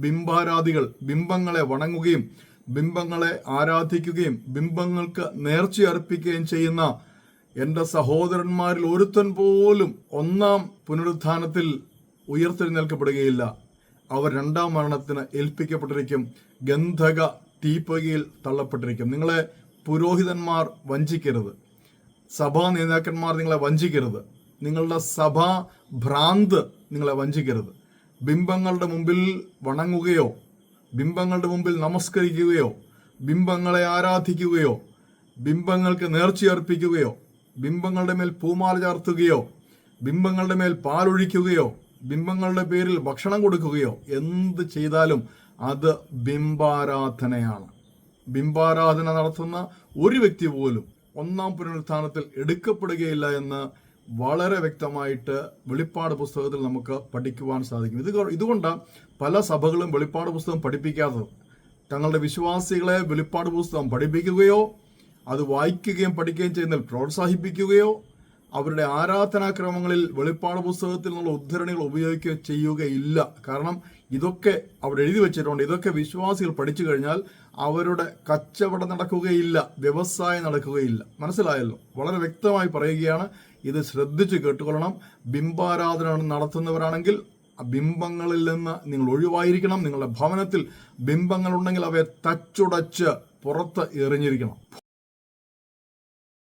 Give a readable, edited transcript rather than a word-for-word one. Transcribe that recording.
ബിംബാരാധികൾ ബിംബങ്ങളെ വണങ്ങുകയും ബിംബങ്ങളെ ആരാധിക്കുകയും ബിംബങ്ങൾക്ക് നേർച്ചയർപ്പിക്കുകയും ചെയ്യുന്ന എൻ്റെ സഹോദരന്മാരിൽ ഒരുത്തൻ പോലും ഒന്നാം പുനരുത്ഥാനത്തിൽ ഉയർത്തെഴുന്നേൽക്കപ്പെടുകയില്ല. അവർ രണ്ടാം മരണത്തിന് ഏൽപ്പിക്കപ്പെട്ടിരിക്കും, ഗന്ധക തീപ്പൊയ്കയിൽ തള്ളപ്പെട്ടിരിക്കും. നിങ്ങളെ പുരോഹിതന്മാർ വഞ്ചിക്കരുത്, സഭാ നേതാക്കന്മാർ നിങ്ങളെ വഞ്ചിക്കരുത്, നിങ്ങളുടെ സഭാ ഭ്രാന്ത് നിങ്ങളെ വഞ്ചിക്കരുത്. ബിംബങ്ങളുടെ മുമ്പിൽ വണങ്ങുകയോ ബിംബങ്ങളുടെ മുമ്പിൽ നമസ്കരിക്കുകയോ ബിംബങ്ങളെ ആരാധിക്കുകയോ ബിംബങ്ങൾക്ക് നേർച്ചയർപ്പിക്കുകയോ ബിംബങ്ങളുടെ മേൽ പൂമാല ചാർത്തുകയോ ബിംബങ്ങളുടെ മേൽ പാലൊഴിക്കുകയോ ബിംബങ്ങളുടെ പേരിൽ ഭക്ഷണം കൊടുക്കുകയോ എന്ത് ചെയ്താലും അത് ബിംബാരാധനയാണ്. ബിംബാരാധന നടത്തുന്ന ഒരു വ്യക്തി പോലും ഒന്നാം പുനരുത്ഥാനത്തിൽ എടുക്കപ്പെടുകയില്ല എന്ന് വളരെ വ്യക്തമായിട്ട് വെളിപ്പാട് പുസ്തകത്തിൽ നമുക്ക് പഠിക്കുവാൻ സാധിക്കും. ഇതുകൊണ്ട് പല സഭകളും വെളിപ്പാട് പുസ്തകം പഠിപ്പിക്കാത്തത്. തങ്ങളുടെ വിശ്വാസികളെ വെളിപ്പാട് പുസ്തകം പഠിപ്പിക്കുകയോ അത് വായിക്കുകയും പഠിക്കുകയും ചെയ്യുന്നതിൽ പ്രോത്സാഹിപ്പിക്കുകയോ അവരുടെ ആരാധനാക്രമങ്ങളിൽ വെളിപ്പാട് പുസ്തകത്തിൽ നിന്നുള്ള ഉദ്ധരണികൾ ഉപയോഗിക്കുകയോ ചെയ്യുകയില്ല. കാരണം ഇതൊക്കെ അവിടെ എഴുതി വെച്ചിട്ടുണ്ട്. ഇതൊക്കെ വിശ്വാസികൾ പഠിച്ചു കഴിഞ്ഞാൽ അവരുടെ കച്ചവടം നടക്കുകയില്ല, വ്യവസായം നടക്കുകയില്ല. മനസ്സിലായല്ലോ? വളരെ വ്യക്തമായി പറയുകയാണ്. ഇത് ശ്രദ്ധിച്ച് കേട്ടുകൊള്ളണം. ബിംബാരാധന നടത്തുന്നവരാണെങ്കിൽ ബിംബങ്ങളിൽ നിന്ന് നിങ്ങൾ ഒഴിവായിരിക്കണം. നിങ്ങളുടെ ഭവനത്തിൽ ബിംബങ്ങളുണ്ടെങ്കിൽ അവയെ തച്ചുടച്ച് പുറത്ത് എറിഞ്ഞിരിക്കണം.